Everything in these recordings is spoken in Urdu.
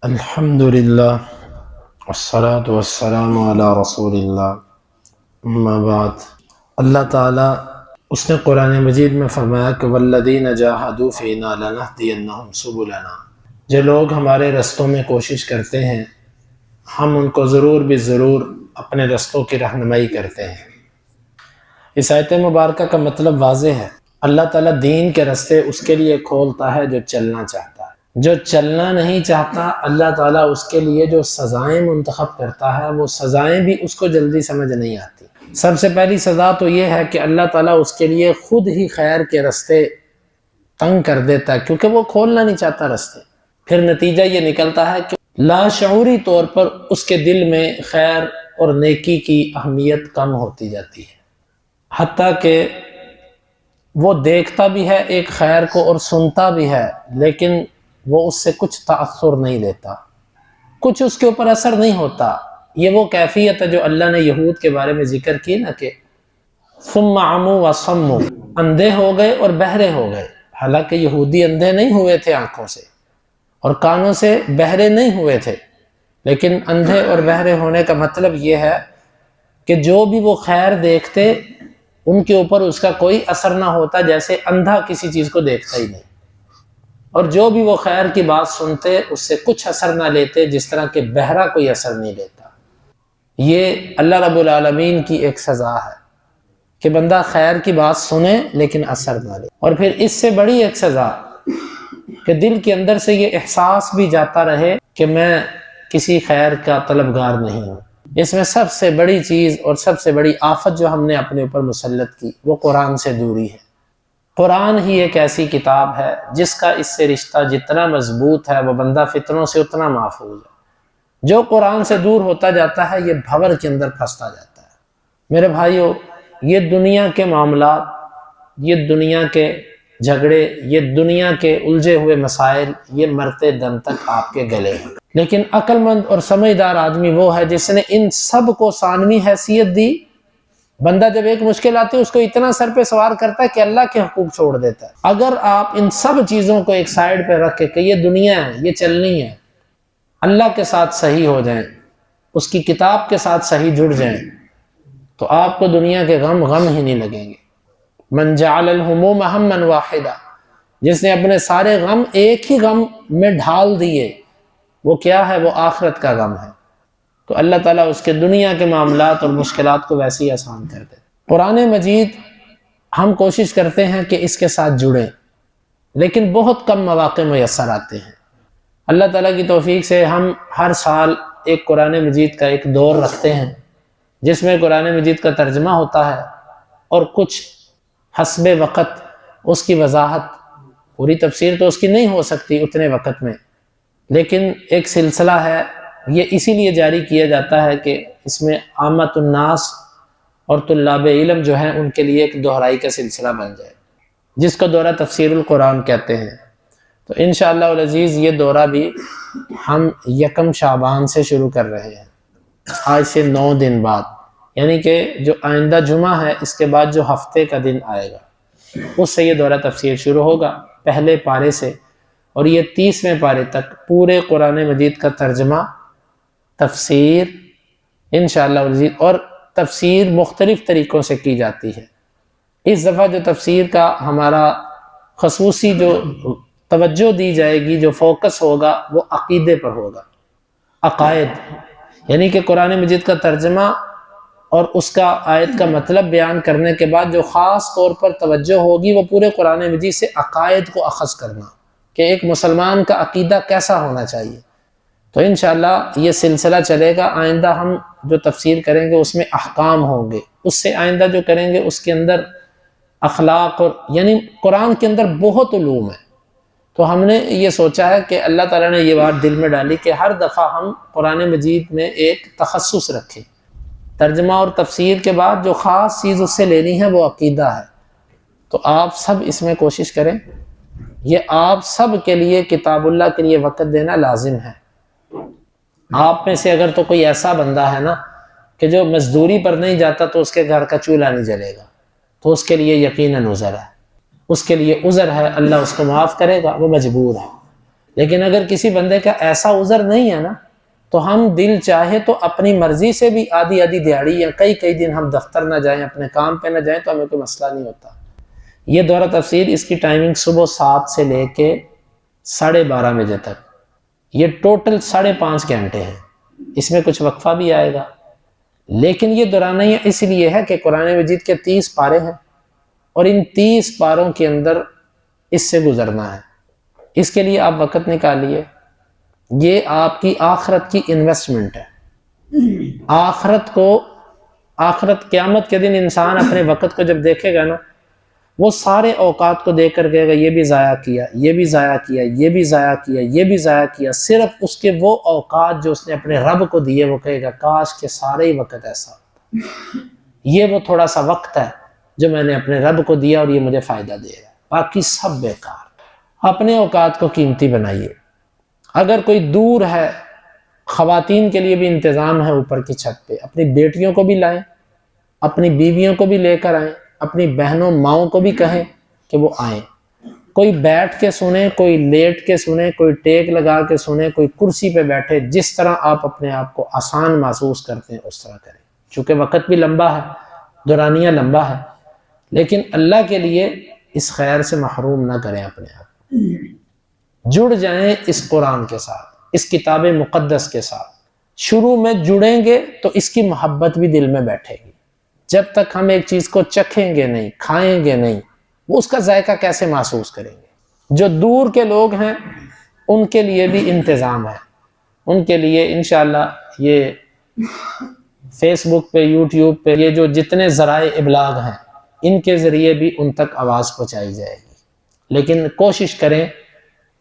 الحمد للہ والصلاة والسلام علی رسول اللہ اما بعد۔ اللہ تعالیٰ اس نے قرآن مجید میں فرمایا کہ والذین جاہدوا فینا لنہدینہم سبلنا، جو لوگ ہمارے رستوں میں کوشش کرتے ہیں ہم ان کو ضرور بھی ضرور اپنے رستوں کی رہنمائی کرتے ہیں۔ اس آیت مبارکہ کا مطلب واضح ہے، اللہ تعالیٰ دین کے رستے اس کے لیے کھولتا ہے جو چلنا چاہتا ہے، جو چلنا نہیں چاہتا اللہ تعالیٰ اس کے لیے جو سزائیں منتخب کرتا ہے وہ سزائیں بھی اس کو جلدی سمجھ نہیں آتی۔ سب سے پہلی سزا تو یہ ہے کہ اللہ تعالیٰ اس کے لیے خود ہی خیر کے رستے تنگ کر دیتا ہے، کیونکہ وہ کھولنا نہیں چاہتا رستے۔ پھر نتیجہ یہ نکلتا ہے کہ لاشعوری طور پر اس کے دل میں خیر اور نیکی کی اہمیت کم ہوتی جاتی ہے، حتیٰ کہ وہ دیکھتا بھی ہے ایک خیر کو اور سنتا بھی ہے، لیکن وہ اس سے کچھ تأثر نہیں لیتا، کچھ اس کے اوپر اثر نہیں ہوتا۔ یہ وہ کیفیت ہے جو اللہ نے یہود کے بارے میں ذکر کی نا کہ ثم عموا وصموا، اندھے ہو گئے اور بہرے ہو گئے۔ حالانکہ یہودی اندھے نہیں ہوئے تھے آنکھوں سے اور کانوں سے بہرے نہیں ہوئے تھے، لیکن اندھے اور بہرے ہونے کا مطلب یہ ہے کہ جو بھی وہ خیر دیکھتے ان کے اوپر اس کا کوئی اثر نہ ہوتا، جیسے اندھا کسی چیز کو دیکھتا ہی نہیں، اور جو بھی وہ خیر کی بات سنتے اس سے کچھ اثر نہ لیتے، جس طرح کہ بہرا کوئی اثر نہیں لیتا۔ یہ اللہ رب العالمین کی ایک سزا ہے کہ بندہ خیر کی بات سنے لیکن اثر نہ لے۔ اور پھر اس سے بڑی ایک سزا کہ دل کے اندر سے یہ احساس بھی جاتا رہے کہ میں کسی خیر کا طلبگار نہیں ہوں۔ اس میں سب سے بڑی چیز اور سب سے بڑی آفت جو ہم نے اپنے اوپر مسلط کی وہ قرآن سے دوری ہے۔ قرآن ہی ایک ایسی کتاب ہے جس کا اس سے رشتہ جتنا مضبوط ہے وہ بندہ فتنوں سے اتنا محفوظ ہے۔ جو قرآن سے دور ہوتا جاتا ہے یہ بھنور کے اندر پھنستا جاتا ہے۔ میرے بھائیو، یہ دنیا کے معاملات، یہ دنیا کے جھگڑے، یہ دنیا کے الجھے ہوئے مسائل، یہ مرتے دم تک آپ کے گلے ہیں۔ لیکن عقل مند اور سمجھدار آدمی وہ ہے جس نے ان سب کو ثانوی حیثیت دی۔ بندہ جب ایک مشکل آتی ہے اس کو اتنا سر پہ سوار کرتا ہے کہ اللہ کے حقوق چھوڑ دیتا ہے۔ اگر آپ ان سب چیزوں کو ایک سائیڈ پہ رکھ کے کہ یہ دنیا ہے، یہ چلنی ہے، اللہ کے ساتھ صحیح ہو جائیں، اس کی کتاب کے ساتھ صحیح جڑ جائیں، تو آپ کو دنیا کے غم ہی نہیں لگیں گے۔ من جعل الہموم ہما واحدا، جس نے اپنے سارے غم ایک ہی غم میں ڈھال دیے، وہ کیا ہے؟ وہ آخرت کا غم ہے۔ تو اللہ تعالیٰ اس کے دنیا کے معاملات اور مشکلات کو ویسے ہی آسان کر دے۔ قرآن مجید ہم کوشش کرتے ہیں کہ اس کے ساتھ جڑیں، لیکن بہت کم مواقع میسر آتے ہیں۔ اللہ تعالیٰ کی توفیق سے ہم ہر سال ایک قرآن مجید کا ایک دور رکھتے ہیں جس میں قرآن مجید کا ترجمہ ہوتا ہے اور کچھ حسب وقت اس کی وضاحت، پوری تفسیر تو اس کی نہیں ہو سکتی اتنے وقت میں، لیکن ایک سلسلہ ہے۔ یہ اسی لیے جاری کیا جاتا ہے کہ اس میں عامت الناس اور طلاب علم جو ہیں ان کے لیے ایک دہرائی کا سلسلہ بن جائے، جس کو دورہ تفسیر القرآن کہتے ہیں۔ تو انشاءاللہ العزیز یہ دورہ بھی ہم 1 شعبان سے شروع کر رہے ہیں، آج سے 9 دن بعد، یعنی کہ جو آئندہ جمعہ ہے اس کے بعد جو ہفتے کا دن آئے گا اس سے یہ دورہ تفسیر شروع ہوگا، پہلے پارے سے، اور یہ 30ویں پارے تک پورے قرآن مجید کا ترجمہ، تفسیر انشاءاللہ العزیز، اور تفسیر مختلف طریقوں سے کی جاتی ہے۔ اس دفعہ جو تفسیر کا ہمارا خصوصی جو توجہ دی جائے گی، جو فوکس ہوگا، وہ عقیدے پر ہوگا، عقائد، یعنی کہ قرآن مجید کا ترجمہ اور اس کا آیت کا مطلب بیان کرنے کے بعد جو خاص طور پر توجہ ہوگی وہ پورے قرآن مجید سے عقائد کو اخذ کرنا، کہ ایک مسلمان کا عقیدہ کیسا ہونا چاہیے۔ تو انشاءاللہ یہ سلسلہ چلے گا۔ آئندہ ہم جو تفسیر کریں گے اس میں احکام ہوں گے، اس سے آئندہ جو کریں گے اس کے اندر اخلاق، اور یعنی قرآن کے اندر بہت علوم ہے۔ تو ہم نے یہ سوچا ہے کہ اللہ تعالیٰ نے یہ بات دل میں ڈالی کہ ہر دفعہ ہم قرآن مجید میں ایک تخصص رکھیں، ترجمہ اور تفسیر کے بعد جو خاص چیز اس سے لینی ہے وہ عقیدہ ہے۔ تو آپ سب اس میں کوشش کریں، یہ آپ سب کے لیے کتاب اللہ کے لیے وقت دینا لازم ہے۔ آپ میں سے اگر تو کوئی ایسا بندہ ہے نا کہ جو مزدوری پر نہیں جاتا تو اس کے گھر کا چولہا نہیں جلے گا، تو اس کے لیے یقیناً عذر ہے، اس کے لیے عذر ہے، اللہ اس کو معاف کرے گا، وہ مجبور ہے۔ لیکن اگر کسی بندے کا ایسا عذر نہیں ہے نا تو ہم دل چاہے تو اپنی مرضی سے بھی آدھی دیہڑی یا کئی دن ہم دفتر نہ جائیں، اپنے کام پہ نہ جائیں تو ہمیں کوئی مسئلہ نہیں ہوتا۔ یہ دورہ تفسیر اس کی ٹائمنگ صبح 7 سے لے کے 12:30 بجے تک، یہ ٹوٹل 5.5 گھنٹے ہیں، اس میں کچھ وقفہ بھی آئے گا، لیکن یہ دورانہ اس لیے ہے کہ قرآن مجید کے 30 پارے ہیں اور ان 30 پاروں کے اندر اس سے گزرنا ہے۔ اس کے لیے آپ وقت نکالیے، یہ آپ کی آخرت کی انویسٹمنٹ ہے۔ آخرت قیامت کے دن انسان اپنے وقت کو جب دیکھے گا نا، وہ سارے اوقات کو دیکھ کر کہے گا یہ بھی ضائع کیا، یہ بھی ضائع کیا، یہ بھی ضائع کیا، یہ بھی ضائع کیا۔ صرف اس کے وہ اوقات جو اس نے اپنے رب کو دیے، وہ کہے گا کاش کہ سارے ہی وقت ایسا ہوتا، یہ وہ تھوڑا سا وقت ہے جو میں نے اپنے رب کو دیا اور یہ مجھے فائدہ دے رہا ہے، باقی سب بیکار۔ اپنے اوقات کو قیمتی بنائیے۔ اگر کوئی دور ہے، خواتین کے لیے بھی انتظام ہے اوپر کی چھت پہ، اپنی بیٹیوں کو بھی لائیں، اپنی بیویوں کو بھی لے کر آئیں، اپنی بہنوں ماؤں کو بھی کہیں کہ وہ آئیں۔ کوئی بیٹھ کے سنے، کوئی لیٹ کے سنے، کوئی ٹیک لگا کے سنے، کوئی کرسی پہ بیٹھے، جس طرح آپ اپنے آپ کو آسان محسوس کرتے ہیں اس طرح کریں، چونکہ وقت بھی لمبا ہے، دورانیہ لمبا ہے، لیکن اللہ کے لیے اس خیر سے محروم نہ کریں اپنے آپ۔ جڑ جائیں اس قرآن کے ساتھ، اس کتاب مقدس کے ساتھ۔ شروع میں جڑیں گے تو اس کی محبت بھی دل میں بیٹھے گی۔ جب تک ہم ایک چیز کو چکھیں گے نہیں، کھائیں گے نہیں، وہ اس کا ذائقہ کیسے محسوس کریں گے؟ جو دور کے لوگ ہیں ان کے لیے بھی انتظام ہے، ان کے لیے انشاءاللہ یہ فیس بک پہ، یوٹیوب پہ، یہ جو جتنے ذرائع ابلاغ ہیں ان کے ذریعے بھی ان تک آواز پہنچائی جائے گی۔ لیکن کوشش کریں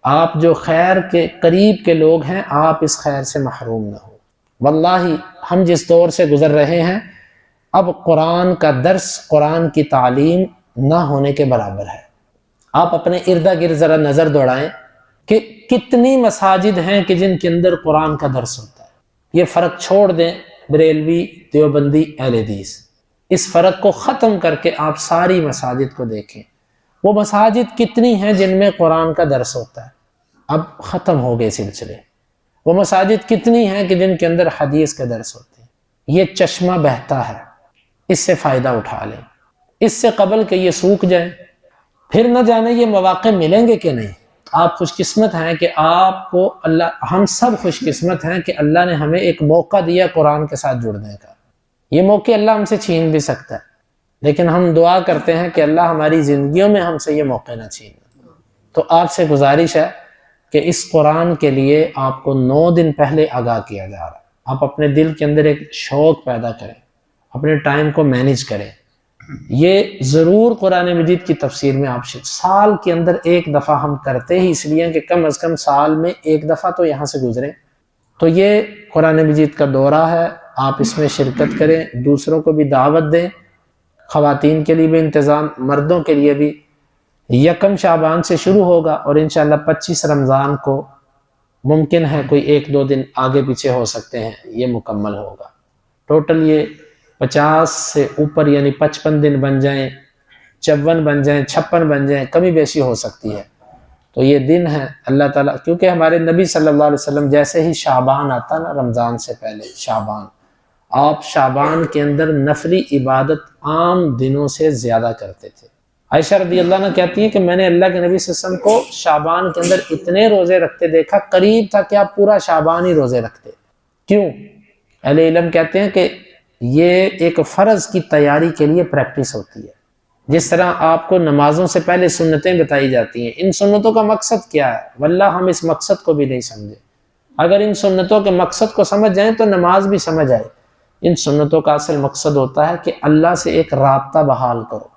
آپ جو خیر کے قریب کے لوگ ہیں، آپ اس خیر سے محروم نہ ہو۔ واللہ ہم جس دور سے گزر رہے ہیں، اب قرآن کا درس، قرآن کی تعلیم نہ ہونے کے برابر ہے۔ آپ اپنے ارد گرد ذرا نظر دوڑائیں کہ کتنی مساجد ہیں کہ جن کے اندر قرآن کا درس ہوتا ہے۔ یہ فرق چھوڑ دیں بریلوی، دیوبندی، اہل حدیث، اس فرق کو ختم کر کے آپ ساری مساجد کو دیکھیں، وہ مساجد کتنی ہیں جن میں قرآن کا درس ہوتا ہے؟ اب ختم ہو گئے سلسلے۔ وہ مساجد کتنی ہیں کہ جن کے اندر حدیث کا درس ہوتے ہیں؟ یہ چشمہ بہتا ہے، اس سے فائدہ اٹھا لیں، اس سے قبل کہ یہ سوکھ جائیں، پھر نہ جانے یہ مواقع ملیں گے کہ نہیں۔ آپ خوش قسمت ہیں کہ آپ کو اللہ، ہم سب خوش قسمت ہیں کہ اللہ نے ہمیں ایک موقع دیا قرآن کے ساتھ جڑنے کا۔ یہ موقع اللہ ہم سے چھین بھی سکتا ہے، لیکن ہم دعا کرتے ہیں کہ اللہ ہماری زندگیوں میں ہم سے یہ موقع نہ چھین۔ تو آپ سے گزارش ہے کہ اس قرآن کے لیے آپ کو 9 دن پہلے آگاہ کیا جا رہا ہے۔ آپ اپنے دل کے اندر ایک شوق پیدا کریں، اپنے ٹائم کو مینیج کریں۔ یہ ضرور قرآن مجید کی تفسیر میں آپ سال کے اندر ایک دفعہ ہم کرتے ہی اس لیے کہ کم از کم سال میں ایک دفعہ تو یہاں سے گزریں۔ تو یہ قرآن مجید کا دورہ ہے، آپ اس میں شرکت کریں، دوسروں کو بھی دعوت دیں۔ خواتین کے لیے بھی انتظام، مردوں کے لیے بھی۔ 1 شعبان سے شروع ہوگا اور انشاءاللہ 25 رمضان کو ممکن ہے کوئی 1-2 دن آگے پیچھے ہو سکتے ہیں، یہ مکمل ہوگا۔ ٹوٹل یہ 50 سے اوپر یعنی 55 دن بن جائیں، 54 بن جائیں، 56 بن جائیں، کمی بیشی ہو سکتی ہے۔ تو یہ دن ہے اللہ تعالیٰ، کیونکہ ہمارے نبی صلی اللہ علیہ وسلم جیسے ہی شعبان آتا نا، رمضان سے پہلے شعبان، آپ شعبان کے اندر نفلی عبادت عام دنوں سے زیادہ کرتے تھے۔ عائشہ رضی اللہ عنہ کہتی ہیں کہ میں نے اللہ کے نبی صلی اللہ علیہ وسلم کو شعبان کے اندر اتنے روزے رکھتے دیکھا، قریب تھا کہ آپ پورا شعبان ہی روزے رکھتے۔ کیوں؟ اہل علم کہتے ہیں کہ یہ ایک فرض کی تیاری کے لیے پریکٹس ہوتی ہے۔ جس طرح آپ کو نمازوں سے پہلے سنتیں بتائی جاتی ہیں، ان سنتوں کا مقصد کیا ہے؟ واللہ ہم اس مقصد کو بھی نہیں سمجھے۔ اگر ان سنتوں کے مقصد کو سمجھ جائیں تو نماز بھی سمجھ آئے۔ ان سنتوں کا اصل مقصد ہوتا ہے کہ اللہ سے ایک رابطہ بحال کرو۔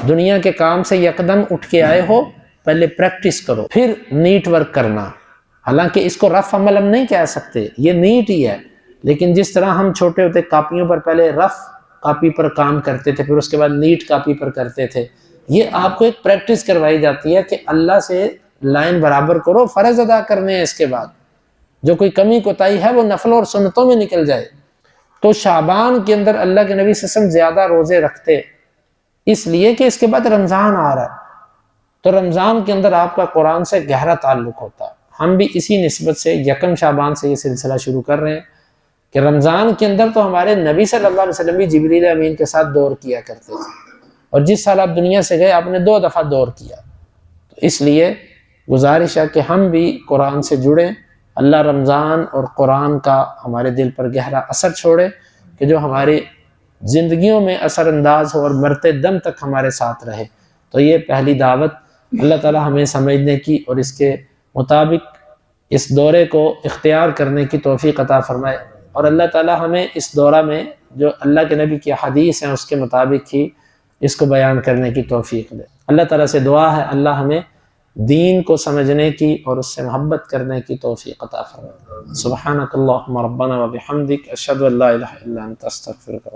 دنیا کے کام سے یکدم اٹھ کے آئے ہو، پہلے پریکٹس کرو، پھر نیٹ ورک کرنا۔ حالانکہ اس کو رف عمل ہم نہیں کہہ سکتے، یہ نیٹ ہی ہے، لیکن جس طرح ہم چھوٹے ہوتے کاپیوں پر پہلے رف کاپی پر کام کرتے تھے، پھر اس کے بعد نیٹ کاپی پر کرتے تھے، یہ آپ کو ایک پریکٹس کروائی جاتی ہے کہ اللہ سے لائن برابر کرو، فرض ادا کرنے ہیں، اس کے بعد جو کوئی کمی کوتاہی ہے وہ نفل اور سنتوں میں نکل جائے۔ تو شعبان کے اندر اللہ کے نبی صلی اللہ علیہ وسلم زیادہ روزے رکھتے، اس لیے کہ اس کے بعد رمضان آ رہا ہے، تو رمضان کے اندر آپ کا قرآن سے گہرا تعلق ہوتا ہے۔ ہم بھی اسی نسبت سے یکم شعبان سے یہ سلسلہ شروع کر رہے ہیں کہ رمضان کے اندر تو ہمارے نبی صلی اللہ علیہ وسلم بھی جبریل امین کے ساتھ دور کیا کرتے تھے، اور جس سال آپ دنیا سے گئے آپ نے 2 دفعہ دور کیا. تو اس لیے گزارش ہے کہ ہم بھی قرآن سے جڑیں، اللہ رمضان اور قرآن کا ہمارے دل پر گہرا اثر چھوڑے کہ جو ہماری زندگیوں میں اثر انداز ہو اور مرتے دم تک ہمارے ساتھ رہے. تو یہ پہلی دعوت اللہ تعالی ہمیں سمجھنے کی اور اس کے مطابق اس دورے کو اختیار کرنے کی توفیق عطا فرمائے، اور اللہ تعالی ہمیں اس دورہ میں جو اللہ کے نبی کی حدیث ہیں اس کے مطابق ہی اس کو بیان کرنے کی توفیق دے. اللہ تعالیٰ سے دعا ہے اللہ ہمیں دین کو سمجھنے کی اور اس سے محبت کرنے کی توفیق عطا فرمائے. سبحانک اللہم ربنا و بحمدک، اشہد ان لا الہ الا انت، استغفرک.